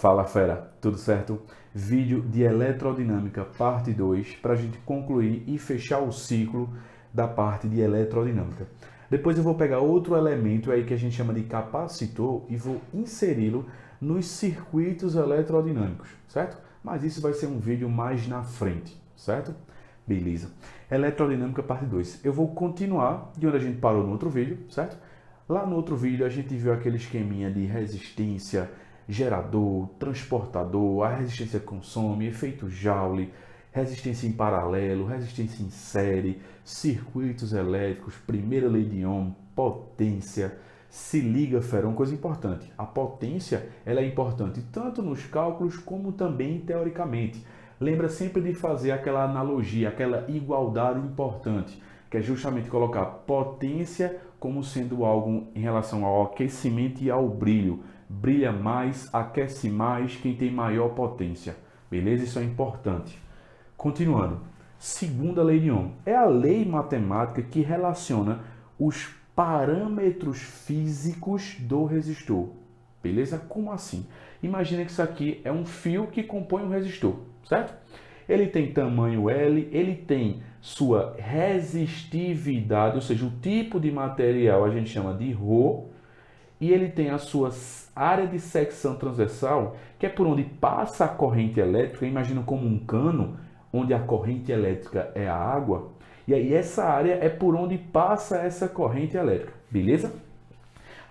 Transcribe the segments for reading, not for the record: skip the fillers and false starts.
Fala fera, tudo certo? Vídeo de eletrodinâmica parte 2 para a gente concluir e fechar o ciclo da parte de eletrodinâmica. Depois eu vou pegar outro elemento aí que a gente chama de capacitor e vou inseri-lo nos circuitos eletrodinâmicos, certo? Mas isso vai ser um vídeo mais na frente, certo? Beleza. Eletrodinâmica parte 2. Eu vou continuar de onde a gente parou no outro vídeo, certo? Lá no outro vídeo a gente viu aquele esqueminha de resistência, gerador, transportador, a resistência consome, efeito Joule, resistência em paralelo, resistência em série, circuitos elétricos, primeira lei de Ohm, potência. Se liga, fera, uma coisa importante. A potência ela é importante tanto nos cálculos como também teoricamente. Lembra sempre de fazer aquela analogia, aquela igualdade importante, que é justamente colocar potência como sendo algo em relação ao aquecimento e ao brilho. Brilha mais, aquece mais quem tem maior potência. Beleza? Isso é importante. Continuando. Segunda lei de Ohm. É a lei matemática que relaciona os parâmetros físicos do resistor. Beleza? Como assim? Imagina que isso aqui é um fio que compõe um resistor, certo? Ele tem tamanho L, ele tem sua resistividade, ou seja, o tipo de material a gente chama de ρ, e ele tem a sua área de secção transversal, que é por onde passa a corrente elétrica. Imagina como um cano, onde a corrente elétrica é a água, e aí essa área é por onde passa essa corrente elétrica, beleza?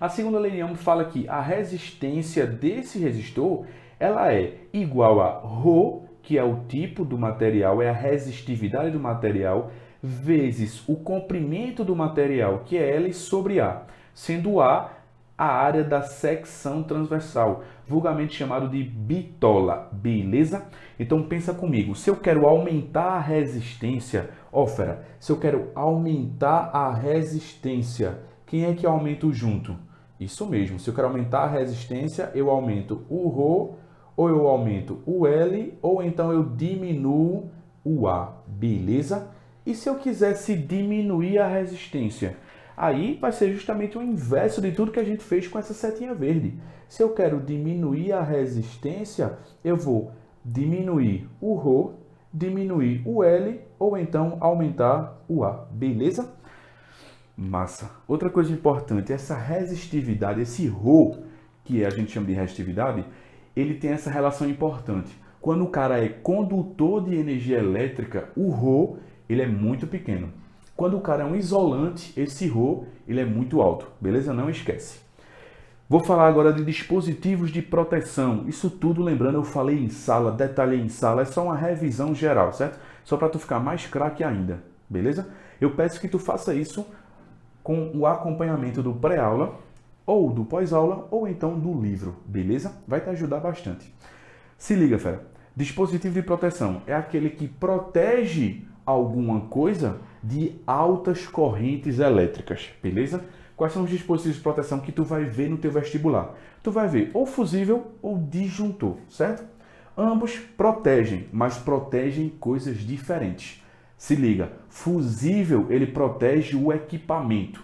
A segunda lei de Ohm fala que a resistência desse resistor, ela é igual a ρ, que é o tipo do material, é a resistividade do material, vezes o comprimento do material, que é L sobre A, sendo A a área da secção transversal, vulgarmente chamado de bitola, beleza? Então pensa comigo, se eu quero aumentar a resistência, fera, se eu quero aumentar a resistência, quem é que eu aumento junto? Isso mesmo, se eu quero aumentar a resistência, eu aumento o ρ, ou eu aumento o L, ou então eu diminuo o A, beleza? E se eu quisesse diminuir a resistência? Aí vai ser justamente o inverso de tudo que a gente fez com essa setinha verde. Se eu quero diminuir a resistência, eu vou diminuir o ρ, diminuir o L, ou então aumentar o A, beleza? Massa. Outra coisa importante, essa resistividade, esse ρ, que a gente chama de resistividade, ele tem essa relação importante. Quando o cara é condutor de energia elétrica, o ρ ele é muito pequeno. Quando o cara é um isolante, esse ρ ele é muito alto, beleza? Não esquece. Vou falar agora de dispositivos de proteção. Isso tudo, lembrando, eu falei em sala, detalhei em sala, é só uma revisão geral, certo? Só para tu ficar mais craque ainda, beleza? Eu peço que tu faça isso com o acompanhamento do pré-aula, ou do pós-aula, ou então do livro, beleza? Vai te ajudar bastante. Se liga, fera. Dispositivo de proteção é aquele que protege alguma coisa de altas correntes elétricas, beleza? Quais são os dispositivos de proteção que tu vai ver no teu vestibular? Tu vai ver ou fusível ou disjuntor, certo? Ambos protegem, mas protegem coisas diferentes. Se liga, fusível ele protege o equipamento.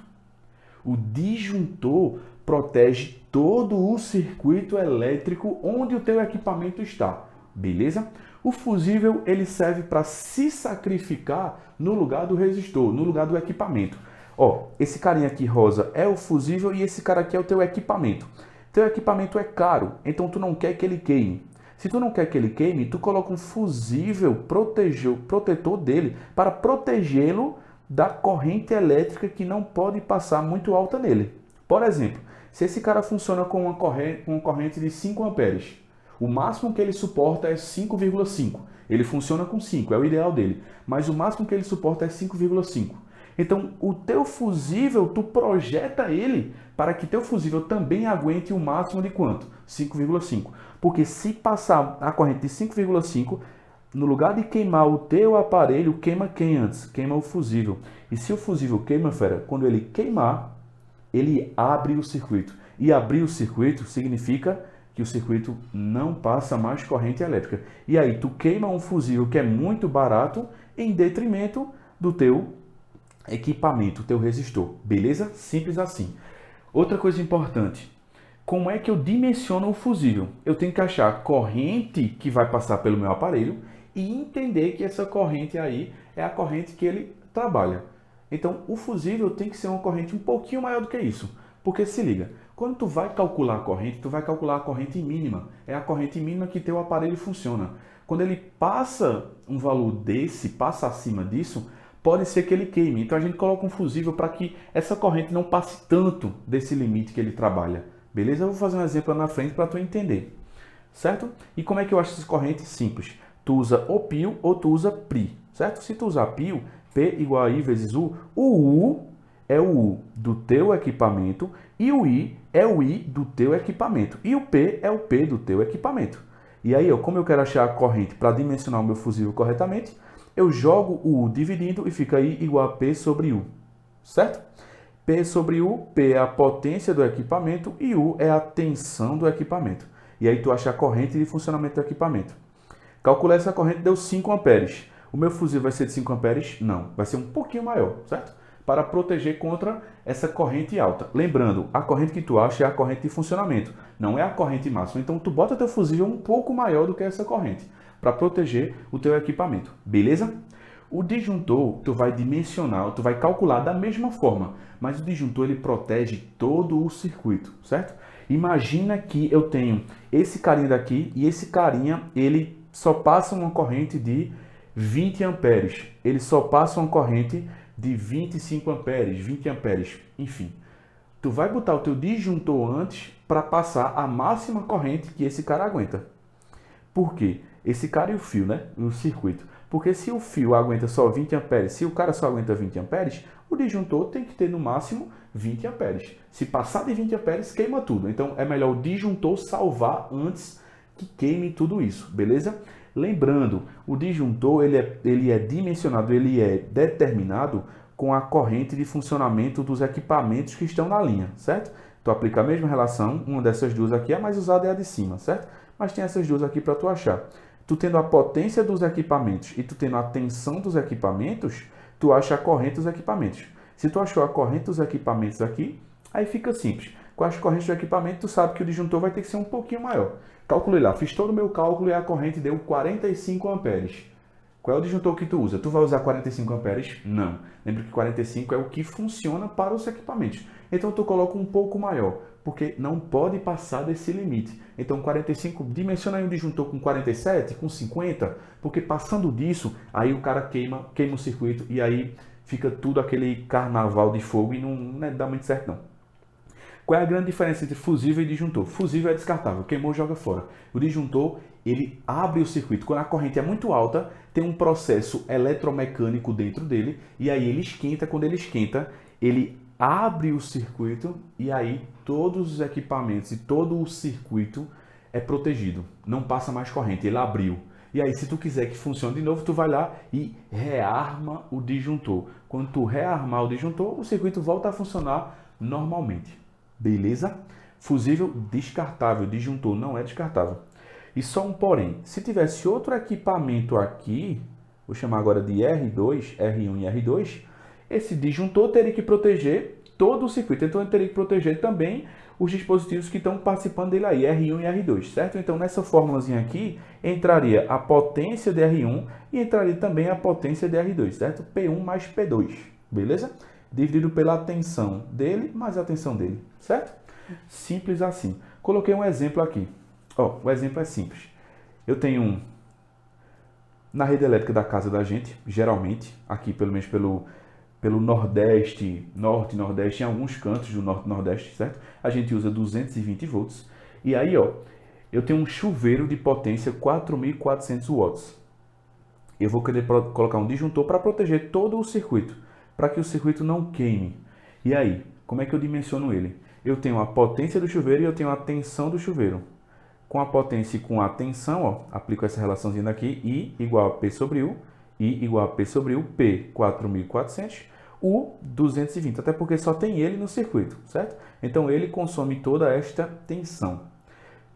O disjuntor protege todo o circuito elétrico onde o teu equipamento está, beleza? O fusível ele serve para se sacrificar no lugar do resistor, no lugar do equipamento. Ó, esse carinha aqui rosa é o fusível e esse cara aqui é o teu equipamento. Teu equipamento é caro, então tu não quer que ele queime. Se tu não quer que ele queime, tu coloca um fusível protetor dele para protegê-lo da corrente elétrica que não pode passar muito alta nele. Por exemplo, se esse cara funciona com uma corrente de 5 amperes, o máximo que ele suporta é 5,5. Ele funciona com 5, é o ideal dele, mas o máximo que ele suporta é 5,5. Então, o teu fusível, tu projeta ele para que teu fusível também aguente o máximo de quanto? 5,5. Porque se passar a corrente de 5,5, no lugar de queimar o teu aparelho, queima quem antes? Queima o fusível. E se o fusível queima, fera, quando ele queimar, ele abre o circuito. E abrir o circuito significa que o circuito não passa mais corrente elétrica. E aí tu queima um fusível que é muito barato em detrimento do teu equipamento, teu resistor. Beleza? Simples assim. Outra coisa importante. Como é que eu dimensiono o fusível? Eu tenho que achar a corrente que vai passar pelo meu aparelho e entender que essa corrente aí é a corrente que ele trabalha. Então, o fusível tem que ser uma corrente um pouquinho maior do que isso. Porque se liga, quando tu vai calcular a corrente, tu vai calcular a corrente mínima. É a corrente mínima que teu aparelho funciona. Quando ele passa um valor desse, passa acima disso, pode ser que ele queime. Então a gente coloca um fusível para que essa corrente não passe tanto desse limite que ele trabalha. Beleza? Eu vou fazer um exemplo lá na frente para tu entender. Certo? E como é que eu acho essas correntes? Simples. Tu usa ou pio ou tu usa pri. Certo? Se tu usar pio, P igual a I vezes U, o U é o U do teu equipamento e o I é o I do teu equipamento. E o P é o P do teu equipamento. E aí, como eu quero achar a corrente para dimensionar o meu fusível corretamente, eu jogo o U dividindo e fica I igual a P sobre U. Certo? P sobre U, P é a potência do equipamento e U é a tensão do equipamento. E aí tu acha a corrente de funcionamento do equipamento. Calcular essa corrente deu 5 amperes. O meu fusível vai ser de 5 amperes? Não, vai ser um pouquinho maior, certo? Para proteger contra essa corrente alta. Lembrando, a corrente que tu acha é a corrente de funcionamento, não é a corrente máxima. Então tu bota teu fusível um pouco maior do que essa corrente, para proteger o teu equipamento, beleza? O disjuntor, tu vai dimensionar, tu vai calcular da mesma forma, mas o disjuntor ele protege todo o circuito, certo? Imagina que eu tenho esse carinha daqui e esse carinha, ele só passa uma corrente de 20 amperes, ele só passa uma corrente de 25 amperes, 20 amperes, enfim. Tu vai botar o teu disjuntor antes para passar a máxima corrente que esse cara aguenta. Por quê? Esse cara e o fio, né? O circuito. Porque se o fio aguenta só 20 amperes, se o cara só aguenta 20 amperes, o disjuntor tem que ter no máximo 20 amperes. Se passar de 20 amperes, queima tudo. Então é melhor o disjuntor salvar antes que queime tudo isso, beleza? Lembrando, o disjuntor ele é dimensionado, ele é determinado com a corrente de funcionamento dos equipamentos que estão na linha, certo? Tu aplica a mesma relação, uma dessas duas aqui, a mais usada é a de cima, certo? Mas tem essas duas aqui para tu achar. Tu tendo a potência dos equipamentos e tu tendo a tensão dos equipamentos, tu acha a corrente dos equipamentos. Se tu achou a corrente dos equipamentos aqui, aí fica simples. Com as correntes do equipamento, tu sabe que o disjuntor vai ter que ser um pouquinho maior. Calculei lá, fiz todo o meu cálculo e a corrente deu 45 amperes. Qual é o disjuntor que tu usa? Tu vai usar 45 amperes? Não. Lembra que 45 é o que funciona para os equipamentos. Então tu coloca um pouco maior, porque não pode passar desse limite. Então 45, dimensiona aí um disjuntor com 47, com 50, porque passando disso, aí o cara queima o circuito e aí fica tudo aquele carnaval de fogo e não dá muito certo não. Qual é a grande diferença entre fusível e disjuntor? Fusível é descartável, queimou, joga fora. O disjuntor, ele abre o circuito. Quando a corrente é muito alta, tem um processo eletromecânico dentro dele, e aí ele esquenta. Quando ele esquenta, ele abre o circuito, e aí todos os equipamentos e todo o circuito é protegido. Não passa mais corrente, ele abriu. E aí, se tu quiser que funcione de novo, tu vai lá e rearma o disjuntor. Quando tu rearmar o disjuntor, o circuito volta a funcionar normalmente. Beleza? Fusível descartável, disjuntor não é descartável. E só um porém, se tivesse outro equipamento aqui, vou chamar agora de R2, R1 e R2, esse disjuntor teria que proteger todo o circuito. Então ele teria que proteger também os dispositivos que estão participando dele aí, R1 e R2, certo? Então nessa fórmulazinha aqui, entraria a potência de R1 e entraria também a potência de R2, certo? P1 mais P2, beleza? Dividido pela tensão dele mais a tensão dele, certo? Simples assim. Coloquei um exemplo aqui. Ó, o exemplo é simples. Eu tenho na rede elétrica da casa da gente, geralmente, aqui pelo menos pelo Nordeste, Norte, Nordeste, em alguns cantos do Norte e Nordeste, certo? A gente usa 220 volts. E aí, ó, eu tenho um chuveiro de potência 4.400 watts. Eu vou querer colocar um disjuntor para proteger todo o circuito, para que o circuito não queime. E aí, como é que eu dimensiono ele? Eu tenho a potência do chuveiro e eu tenho a tensão do chuveiro. Com a potência e com a tensão, ó, aplico essa relaçãozinha daqui, I igual a P sobre U, I igual a P sobre U, P 4.400, U 220, até porque só tem ele no circuito, certo? Então ele consome toda esta tensão.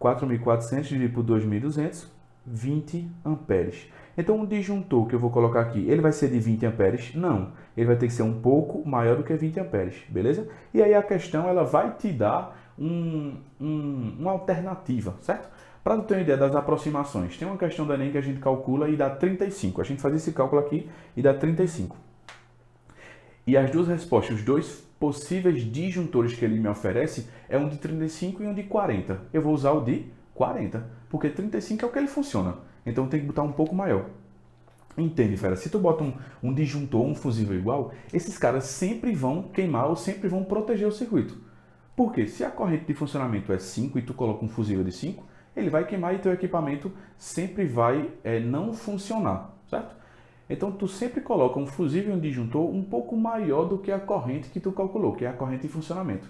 4.400 dividido por 2.200, 20 amperes. Então, um disjuntor que eu vou colocar aqui, ele vai ser de 20 amperes? Não, ele vai ter que ser um pouco maior do que 20 amperes, beleza? E aí a questão, ela vai te dar uma alternativa, certo? Para ter uma ideia das aproximações, tem uma questão do Enem que a gente calcula e dá 35. A gente faz esse cálculo aqui e dá 35. E as duas respostas, os dois possíveis disjuntores que ele me oferece é um de 35 e um de 40. Eu vou usar o de 40, porque 35 é o que ele funciona. Então tem que botar um pouco maior. Entende, fera? Se tu bota um disjuntor, um fusível igual, esses caras sempre vão queimar ou sempre vão proteger o circuito. Por quê? Se a corrente de funcionamento é 5 e tu coloca um fusível de 5, ele vai queimar e teu equipamento sempre vai não funcionar, certo? Então tu sempre coloca um fusível e um disjuntor um pouco maior do que a corrente que tu calculou, que é a corrente de funcionamento.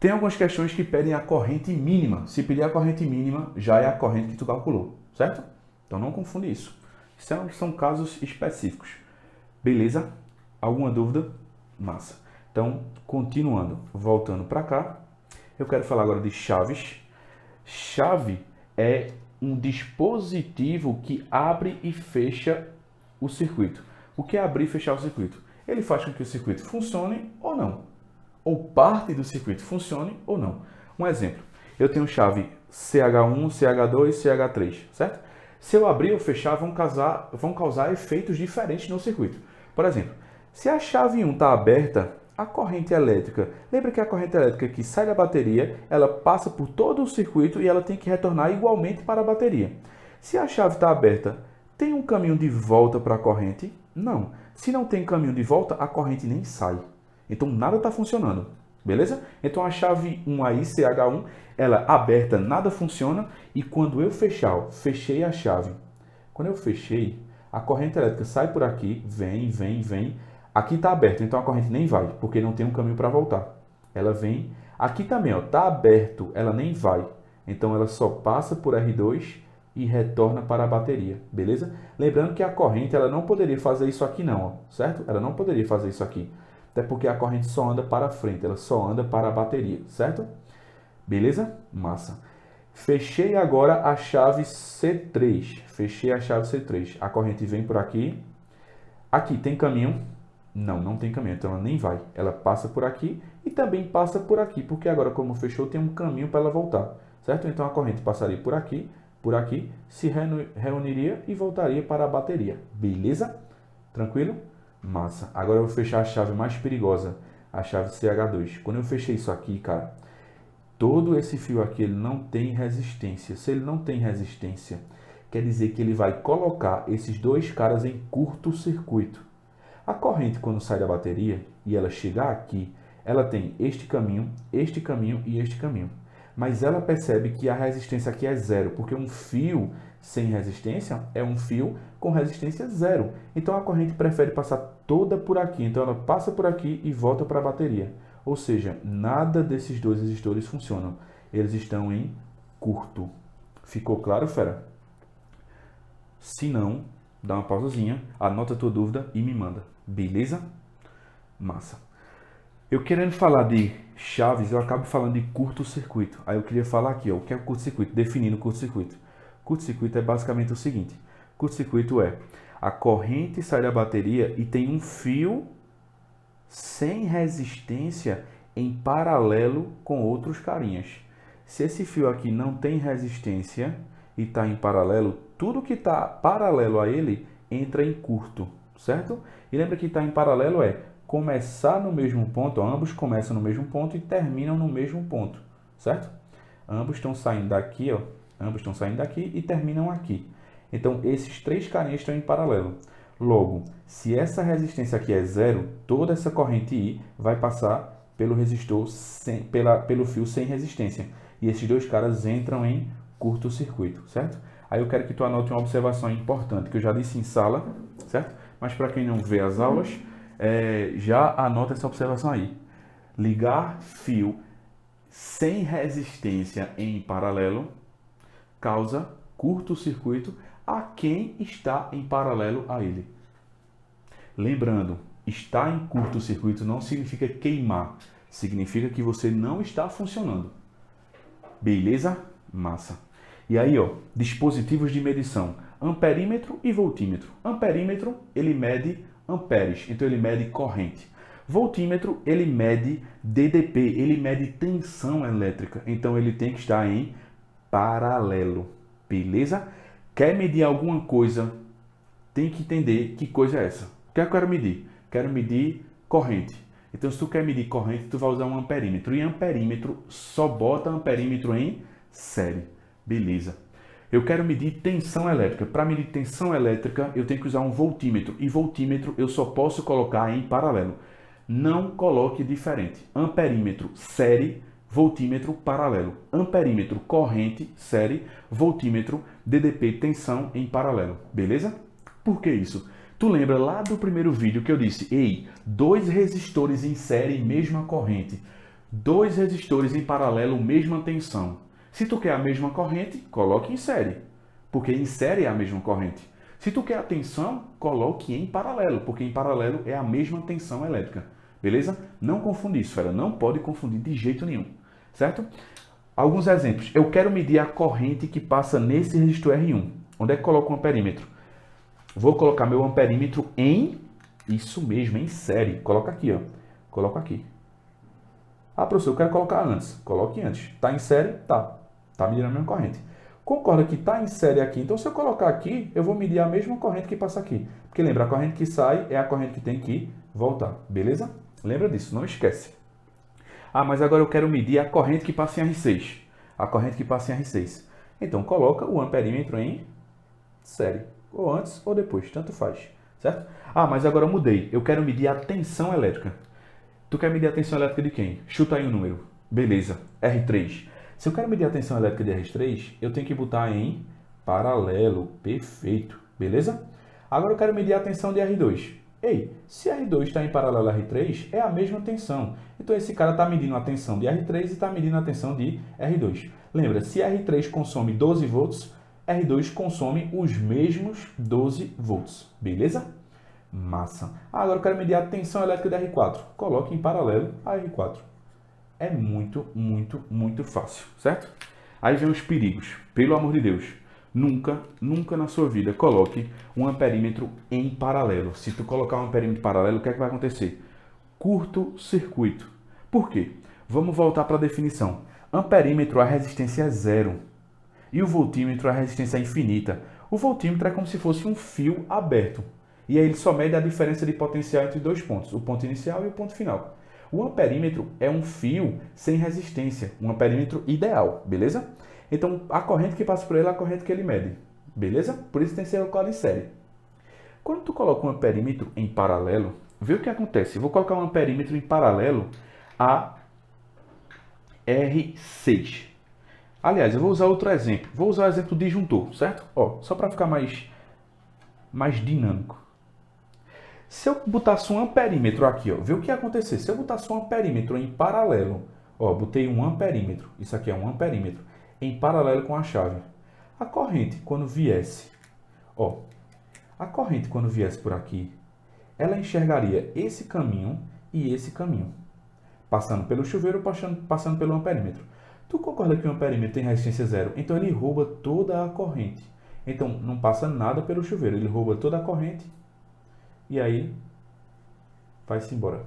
Tem algumas questões que pedem a corrente mínima. Se pedir a corrente mínima, já é a corrente que tu calculou, certo? Então não confunde isso. São casos específicos. Beleza? Alguma dúvida? Massa. Então, continuando, voltando para cá, eu quero falar agora de chaves. Chave é um dispositivo que abre e fecha o circuito. O que é abrir e fechar o circuito? Ele faz com que o circuito funcione ou não. Ou parte do circuito funcione ou não. Um exemplo, eu tenho chave CH1, CH2, CH3, certo? Se eu abrir ou fechar, vão causar efeitos diferentes no circuito. Por exemplo, se a chave 1 está aberta, a corrente elétrica, lembra que a corrente elétrica que sai da bateria, ela passa por todo o circuito e ela tem que retornar igualmente para a bateria. Se a chave está aberta, tem um caminho de volta para a corrente? Não. Se não tem caminho de volta, a corrente nem sai. Então nada está funcionando. Beleza? Então a chave 1 aí, CH1, ela aberta, nada funciona. E quando eu fechar, ó, fechei a chave. Quando eu fechei, a corrente elétrica sai por aqui, vem. Aqui está aberto, então a corrente nem vai, porque não tem um caminho para voltar. Ela vem. Aqui também, ó, está aberto, ela nem vai. Então ela só passa por R2 e retorna para a bateria, beleza? Lembrando que a corrente ela não poderia fazer isso aqui não, ó, certo? Ela não poderia fazer isso aqui. Até porque a corrente só anda para frente, ela só anda para a bateria, certo? Beleza? Massa. Fechei agora a chave C3. Fechei a chave C3. A corrente vem por aqui. Aqui tem caminho? Não, não tem caminho, então ela nem vai. Ela passa por aqui e também passa por aqui, porque agora como fechou tem um caminho para ela voltar, certo? Então a corrente passaria por aqui, se reuniria e voltaria para a bateria. Beleza? Tranquilo? Massa. Agora eu vou fechar a chave mais perigosa, a chave CH2. Quando eu fechei isso aqui, cara, todo esse fio aqui ele não tem resistência. Se ele não tem resistência, quer dizer que ele vai colocar esses dois caras em curto-circuito. A corrente, quando sai da bateria e ela chegar aqui, ela tem este caminho e este caminho. Mas ela percebe que a resistência aqui é zero, porque um fio sem resistência é um fio com resistência zero. Então a corrente prefere passar toda por aqui. Então ela passa por aqui e volta para a bateria. Ou seja, nada desses dois resistores funcionam. Eles estão em curto. Ficou claro, fera? Se não, dá uma pausazinha, anota a tua dúvida e me manda. Beleza? Massa. Eu querendo falar de chaves, eu acabo falando de curto-circuito. Aí eu queria falar aqui, ó, o que é o curto-circuito? Definindo o curto-circuito. Curto-circuito é basicamente o seguinte. Curto-circuito é a corrente sai da bateria e tem um fio sem resistência em paralelo com outros carinhas. Se esse fio aqui não tem resistência e está em paralelo, tudo que está paralelo a ele entra em curto, certo? E lembra que está em paralelo é começar no mesmo ponto, ó, ambos começam no mesmo ponto e terminam no mesmo ponto, certo? Ambos estão saindo daqui, ó, ambos estão saindo daqui e terminam aqui. Então, esses três carinhas estão em paralelo. Logo, se essa resistência aqui é zero, toda essa corrente I vai passar pelo resistor, pelo fio sem resistência. E esses dois caras entram em curto-circuito, certo? Aí eu quero que tu anote uma observação importante, que eu já disse em sala, certo? Mas para quem não vê as aulas, já anota essa observação aí. Ligar fio sem resistência em paralelo causa curto-circuito a quem está em paralelo a ele. Lembrando, estar em curto-circuito não significa queimar, significa que você não está funcionando. Beleza? Massa. E aí, ó, dispositivos de medição, amperímetro e voltímetro. Amperímetro, ele mede amperes, então ele mede corrente. Voltímetro, ele mede DDP, ele mede tensão elétrica. Então, ele tem que estar em paralelo. Beleza? Quer medir alguma coisa, tem que entender que coisa é essa. O que eu quero medir? Quero medir corrente. Então, se tu quer medir corrente, tu vai usar um amperímetro. E amperímetro, só bota amperímetro em série. Beleza. Eu quero medir tensão elétrica. Para medir tensão elétrica, eu tenho que usar um voltímetro. E voltímetro eu só posso colocar em paralelo. Não coloque diferente. Amperímetro, série, voltímetro, paralelo. Amperímetro, corrente, série, voltímetro, DDP, tensão em paralelo. Beleza? Por que isso? Tu lembra lá do primeiro vídeo que eu disse, ei, 2 resistores em série, mesma corrente. 2 resistores em paralelo, mesma tensão. Se tu quer a mesma corrente, coloque em série, porque em série é a mesma corrente. Se tu quer a tensão, coloque em paralelo, porque em paralelo é a mesma tensão elétrica. Beleza? Não confundir isso, fera. Não pode confundir de jeito nenhum. Certo? Alguns exemplos. Eu quero medir a corrente que passa nesse resistor R1. Onde é que coloco o amperímetro? Vou colocar meu amperímetro em, isso mesmo, em série. Coloca aqui, ó. Coloco aqui. Ah, professor, eu quero colocar antes. Coloque antes. Tá em série? Tá. Tá medindo a mesma corrente. Concorda que tá em série aqui. Então, se eu colocar aqui, eu vou medir a mesma corrente que passa aqui. Porque lembra, a corrente que sai é a corrente que tem que voltar. Beleza? Lembra disso, não esquece. Ah, mas agora eu quero medir a corrente que passa em R6. A corrente que passa em R6. Então, coloca o amperímetro em série. Ou antes ou depois, tanto faz, certo? Ah, mas agora eu mudei. Eu quero medir a tensão elétrica. Tu quer medir a tensão elétrica de quem? Chuta aí um número. Beleza, R3. Se eu quero medir a tensão elétrica de R3, eu tenho que botar em paralelo. Perfeito, beleza? Agora eu quero medir a tensão de R2. Ei, se R2 está em paralelo a R3, é a mesma tensão. Então esse cara está medindo a tensão de R3 e está medindo a tensão de R2. Lembra, se R3 consome 12 volts, R2 consome os mesmos 12 volts. Beleza? Massa. Agora eu quero medir a tensão elétrica de R4. Coloque em paralelo a R4. É muito, muito, muito fácil, certo? Aí vem os perigos. Pelo amor de Deus, nunca, nunca na sua vida coloque um amperímetro em paralelo. Se tu colocar um amperímetro em paralelo, o que é que vai acontecer? Curto-circuito. Por quê? Vamos voltar para a definição. Amperímetro, a resistência é zero. E o voltímetro, a resistência é infinita. O voltímetro é como se fosse um fio aberto. E aí ele só mede a diferença de potencial entre 2 pontos, o ponto inicial e o ponto final. O amperímetro é um fio sem resistência, um amperímetro ideal, beleza? Então, a corrente que passa por ele é a corrente que ele mede, beleza? Por isso tem que ser colocado em série. Quando tu coloca um amperímetro em paralelo, vê o que acontece. Eu vou colocar um amperímetro em paralelo a R6. Aliás, eu vou usar outro exemplo. Vou usar o exemplo do disjuntor, certo? Ó, só para ficar mais dinâmico. Se eu botasse um amperímetro aqui, ó, vê o que ia acontecer. Se eu botasse um amperímetro em paralelo, ó, botei um amperímetro, isso aqui é um amperímetro, em paralelo com a chave. A corrente, quando viesse, ó, a corrente quando viesse por aqui, ela enxergaria esse caminho e esse caminho, passando pelo chuveiro, passando pelo amperímetro. Tu concorda que o amperímetro tem resistência zero? Então ele rouba toda a corrente. Então não passa nada pelo chuveiro, ele rouba toda a corrente e aí vai-se embora.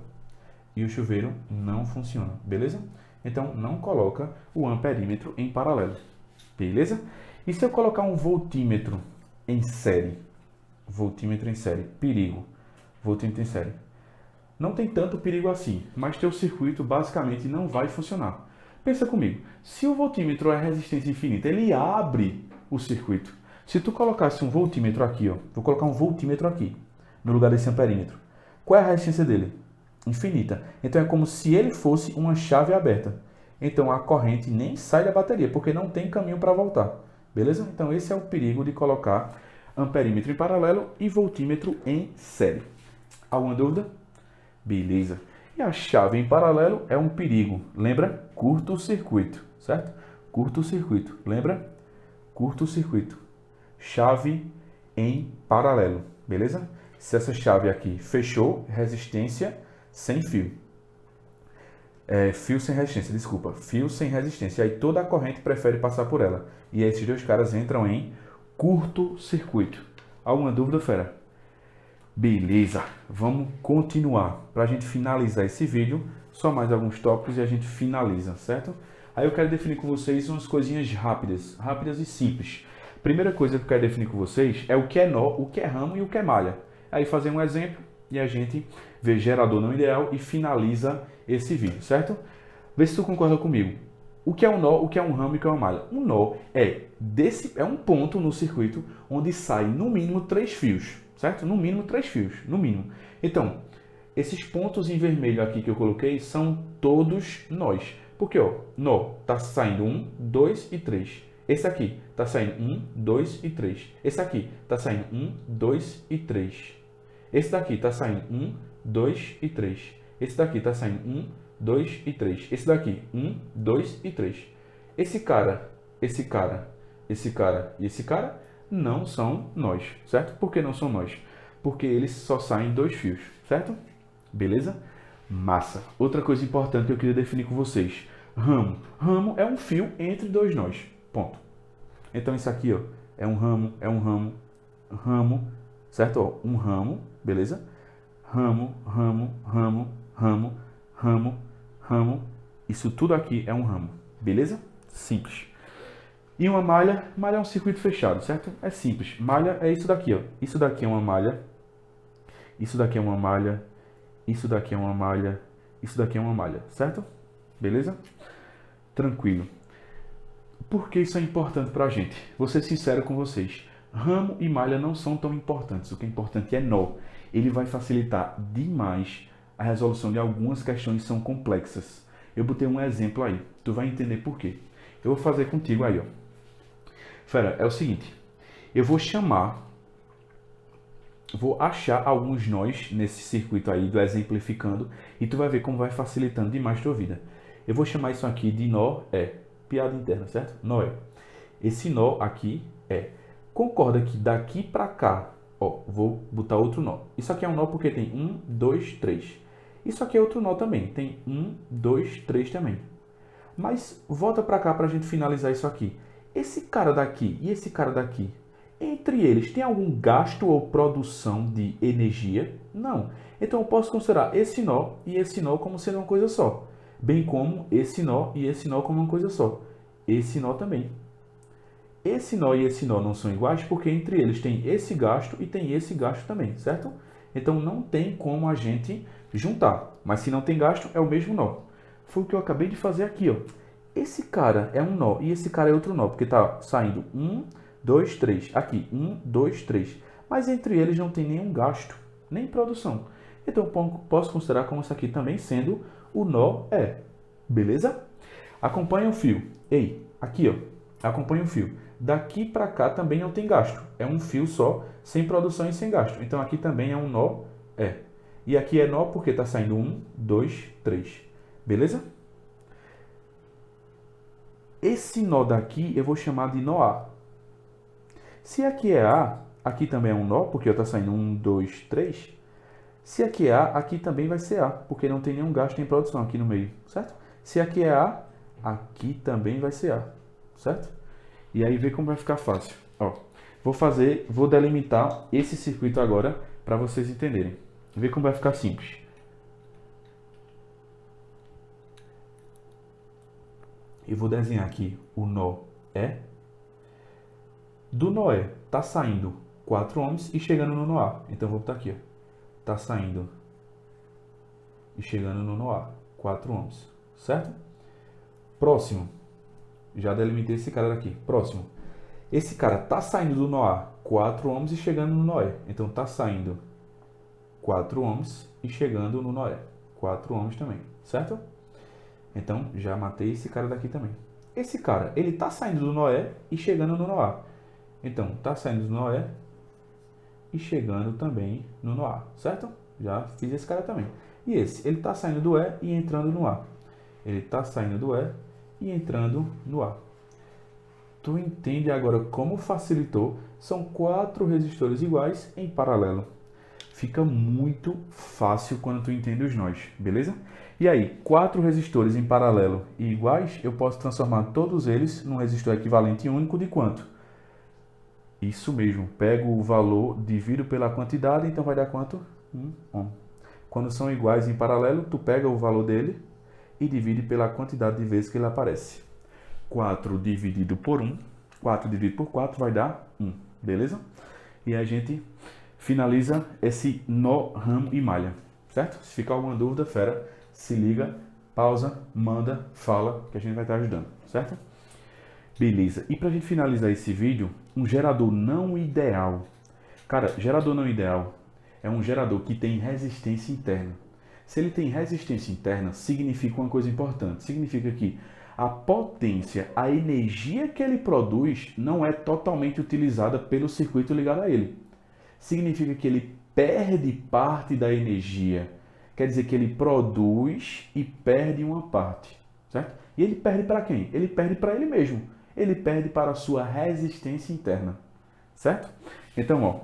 E o chuveiro não funciona, beleza? Então não coloca o amperímetro em paralelo, beleza? E se eu colocar um voltímetro em série? Voltímetro em série, perigo. Voltímetro em série. Não tem tanto perigo assim, mas teu circuito basicamente não vai funcionar. Pensa comigo, se o voltímetro é resistência infinita, ele abre o circuito. Se tu colocasse um voltímetro aqui, ó, vou colocar um voltímetro aqui, no lugar desse amperímetro. Qual é a resistência dele? Infinita. Então é como se ele fosse uma chave aberta. Então a corrente nem sai da bateria, porque não tem caminho para voltar. Beleza? Então esse é o perigo de colocar amperímetro em paralelo e voltímetro em série. Alguma dúvida? Beleza. E a chave em paralelo é um perigo. Lembra? Curto-circuito, certo? Curto-circuito. Lembra? Curto-circuito. Chave em paralelo. Beleza? Se essa chave aqui fechou, resistência sem fio. Fio sem resistência, desculpa. Fio sem resistência. Aí toda a corrente prefere passar por ela. E aí esses dois caras entram em curto-circuito. Alguma dúvida, fera? Beleza, vamos continuar. Para a gente finalizar esse vídeo, só mais alguns tópicos e a gente finaliza, certo? Aí eu quero definir com vocês umas coisinhas rápidas e simples. Primeira coisa que eu quero definir com vocês é o que é nó, o que é ramo e o que é malha. Aí fazer um exemplo e a gente vê gerador não ideal e finaliza esse vídeo, certo? Vê se tu concorda comigo. O que é um nó, o que é um ramo e o que é uma malha? Um nó é um ponto no circuito onde sai no mínimo 3 fios, certo? No mínimo 3 fios, no mínimo. Então, esses pontos em vermelho aqui que eu coloquei são todos nós. Porque, ó, nó tá saindo 1, 2 e 3. Esse aqui tá saindo 1, 2 e 3. Esse aqui tá saindo 1, 2 e 3. Esse daqui tá saindo 1, 2 e 3. Esse daqui tá saindo 1, 2 e 3. Esse daqui, 1, 2 e 3. Esse cara e esse cara não são nós, certo? Por que não são nós? Porque eles só saem 2 fios, certo? Beleza? Massa. Outra coisa importante que eu queria definir com vocês. Ramo. Ramo é um fio entre 2 nós. Ponto. Então isso aqui, ó, é um ramo, certo? Ó, um ramo, beleza? Ramo. Isso tudo aqui é um ramo, beleza? Simples. E uma malha, malha é um circuito fechado, certo? É simples. Malha é isso daqui, ó. Isso daqui é uma malha. Isso daqui é uma malha. Isso daqui é uma malha. Isso daqui é uma malha, certo? Beleza? Tranquilo. Por que isso é importante pra gente? Vou ser sincero com vocês. Ramo e malha não são tão importantes. O que é importante é nó. Ele vai facilitar demais a resolução de algumas questões que são complexas. Eu botei um exemplo aí. Tu vai entender por quê. Eu vou fazer contigo aí, ó. Fera, é o seguinte. Eu vou achar alguns nós nesse circuito aí do exemplificando e tu vai ver como vai facilitando demais a tua vida. Eu vou chamar isso aqui de nó piada interna, certo? Nó Esse nó aqui concorda que daqui pra cá, ó, vou botar outro nó. Isso aqui é um nó porque tem 1, 2, 3. Isso aqui é outro nó também. Tem 1, 2, 3 também. Mas volta pra cá pra gente finalizar isso aqui. Esse cara daqui e esse cara daqui, entre eles, tem algum gasto ou produção de energia? Não. Então eu posso considerar esse nó e esse nó como sendo uma coisa só. Bem como esse nó e esse nó como uma coisa só. Esse nó também. Esse nó e esse nó não são iguais porque entre eles tem esse gasto e tem esse gasto também, certo? Então não tem como a gente juntar. Mas se não tem gasto, é o mesmo nó. Foi o que eu acabei de fazer aqui, ó. Esse cara é um nó e esse cara é outro nó, porque tá saindo 1, 2, 3. Aqui, 1, 2, 3. Mas entre eles não tem nenhum gasto, nem produção. Então eu posso considerar como isso aqui também sendo o nó Beleza? Acompanha o fio. Ei, aqui, ó. Acompanha o fio. Daqui para cá também não tem gasto. É um fio só, sem produção e sem gasto. Então aqui também é um nó E aqui é nó porque está saindo 1, 2, 3. Beleza? Esse nó daqui eu vou chamar de nó A. Se aqui é A, aqui também é um nó, porque está saindo 1, 2, 3. Se aqui é A, aqui também vai ser A, porque não tem nenhum gasto em produção aqui no meio, certo? Se aqui é A, aqui também vai ser A, certo? E aí vê como vai ficar fácil. Ó, vou delimitar esse circuito agora para vocês entenderem. Vê como vai ficar simples. Eu vou desenhar aqui o nó Do nó tá saindo 4 ohms e chegando no nó A. Então eu vou botar aqui, ó. Tá saindo e chegando no nó A, 4 ohms, certo? Próximo. Já delimitei esse cara daqui. Próximo. Esse cara tá saindo do nó A, 4 ohms e chegando no nó E. Então tá saindo 4 ohms e chegando no nó E. 4 ohms também, certo? Então já matei esse cara daqui também. Esse cara, ele tá saindo do nó E e chegando no nó A. Então tá saindo do nó E e chegando também no nó A, certo? Já fiz esse cara também. E esse, ele tá saindo do E e entrando no A. Ele tá saindo do E e entrando no A. Tu entende agora como facilitou? São 4 resistores iguais em paralelo. Fica muito fácil quando tu entende os nós, beleza? E aí, 4 resistores em paralelo e iguais, eu posso transformar todos eles num resistor equivalente único de quanto? Isso mesmo, pego o valor, divido pela quantidade, então vai dar quanto? 1 ohm. Quando são iguais em paralelo, tu pega o valor dele e divide pela quantidade de vezes que ele aparece. 4 dividido por 1, 4 dividido por 4 vai dar 1, beleza? E a gente finaliza esse nó, ramo e malha, certo? Se ficar alguma dúvida, fera, se liga, pausa, manda, fala, que a gente vai estar ajudando, certo? Beleza, e para a gente finalizar esse vídeo, um gerador não ideal. Cara, gerador não ideal é um gerador que tem resistência interna. Se ele tem resistência interna, significa uma coisa importante. Significa que a potência, a energia que ele produz não é totalmente utilizada pelo circuito ligado a ele. Significa que ele perde parte da energia. Quer dizer que ele produz e perde uma parte, certo? E ele perde para quem? Ele perde para ele mesmo. Ele perde para a sua resistência interna, certo? Então, ó,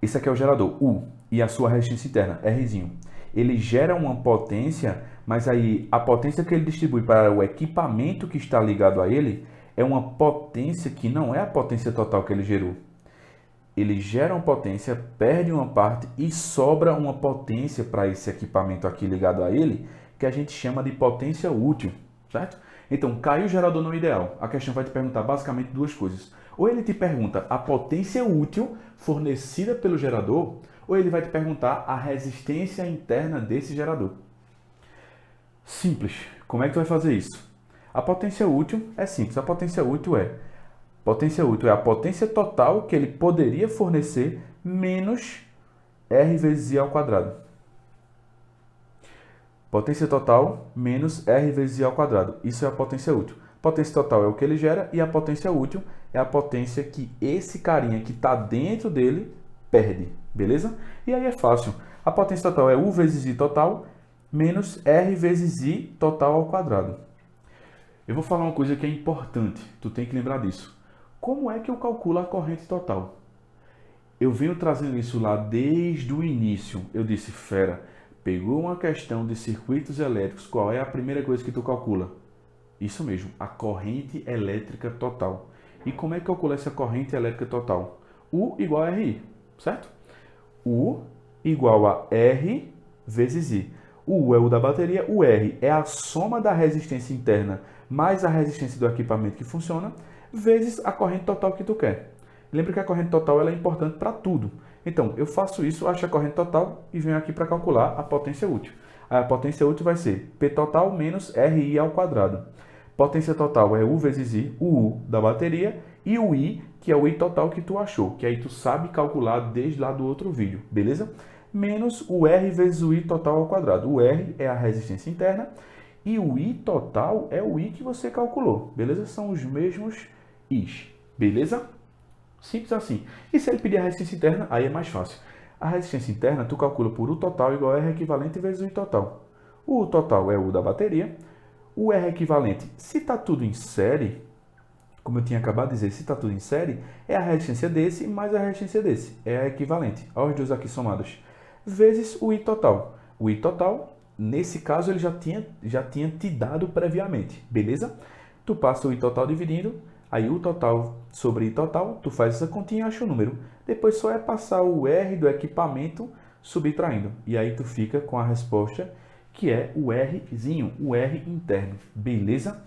esse aqui é o gerador, U, e a sua resistência interna, Rzinho. Ele gera uma potência, mas aí a potência que ele distribui para o equipamento que está ligado a ele é uma potência que não é a potência total que ele gerou. Ele gera uma potência, perde uma parte e sobra uma potência para esse equipamento aqui ligado a ele, que a gente chama de potência útil, certo? Então, caiu o gerador não ideal. A questão vai te perguntar basicamente duas coisas. Ou ele te pergunta a potência útil fornecida pelo gerador, ou ele vai te perguntar a resistência interna desse gerador. Simples. Como é que tu vai fazer isso? A potência útil é simples. A potência útil é a potência total que ele poderia fornecer menos R vezes I ao quadrado. Potência total menos R vezes I ao quadrado. Isso é a potência útil. Potência total é o que ele gera e a potência útil é a potência que esse carinha que está dentro dele perde. Beleza? E aí é fácil. A potência total é U vezes I total menos R vezes I total ao quadrado. Eu vou falar uma coisa que é importante. Tu tem que lembrar disso. Como é que eu calculo a corrente total? Eu venho trazendo isso lá desde o início. Eu disse, fera, pegou uma questão de circuitos elétricos, qual é a primeira coisa que tu calcula? Isso mesmo, a corrente elétrica total. E como é que calcula essa corrente elétrica total? U igual a RI, certo? U igual a R vezes I. O U é o da bateria, o R é a soma da resistência interna mais a resistência do equipamento que funciona, vezes a corrente total que tu quer. Lembra que a corrente total ela é importante para tudo. Então, eu faço isso, acho a corrente total e venho aqui para calcular a potência útil. A potência útil vai ser P total menos RI ao quadrado. Potência total é U vezes I, o U da bateria, e o I, que é o I total que tu achou, que aí tu sabe calcular desde lá do outro vídeo, beleza? Menos o R vezes o I total ao quadrado. O R é a resistência interna e o I total é o I que você calculou, beleza? São os mesmos Is, beleza? Simples assim. E se ele pedir a resistência interna, aí é mais fácil. A resistência interna tu calcula por U total igual a R equivalente vezes o I total. O U total é o U da bateria. O R equivalente, se está tudo em série, como eu tinha acabado de dizer, se está tudo em série, é a resistência desse mais a resistência desse. É a equivalente. Olha os dois aqui somados. Vezes o I total. O I total, nesse caso, ele já tinha te dado previamente. Beleza? Tu passa o I total dividindo. Aí o total sobre I total, tu faz essa continha e acha o número. Depois só é passar o R do equipamento subtraindo. E aí tu fica com a resposta que é o Rzinho, o R interno. Beleza?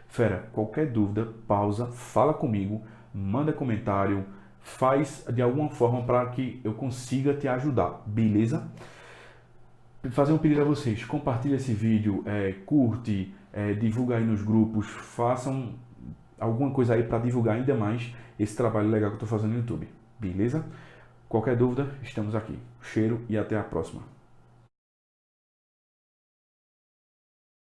Fera, qualquer dúvida, pausa, fala comigo, manda comentário, faz de alguma forma para que eu consiga te ajudar. Beleza? Fazer um pedido a vocês, compartilhe esse vídeo, curte, divulga aí nos grupos, façam alguma coisa aí para divulgar ainda mais esse trabalho legal que eu estou fazendo no YouTube. Beleza? Qualquer dúvida, estamos aqui. Cheiro e até a próxima.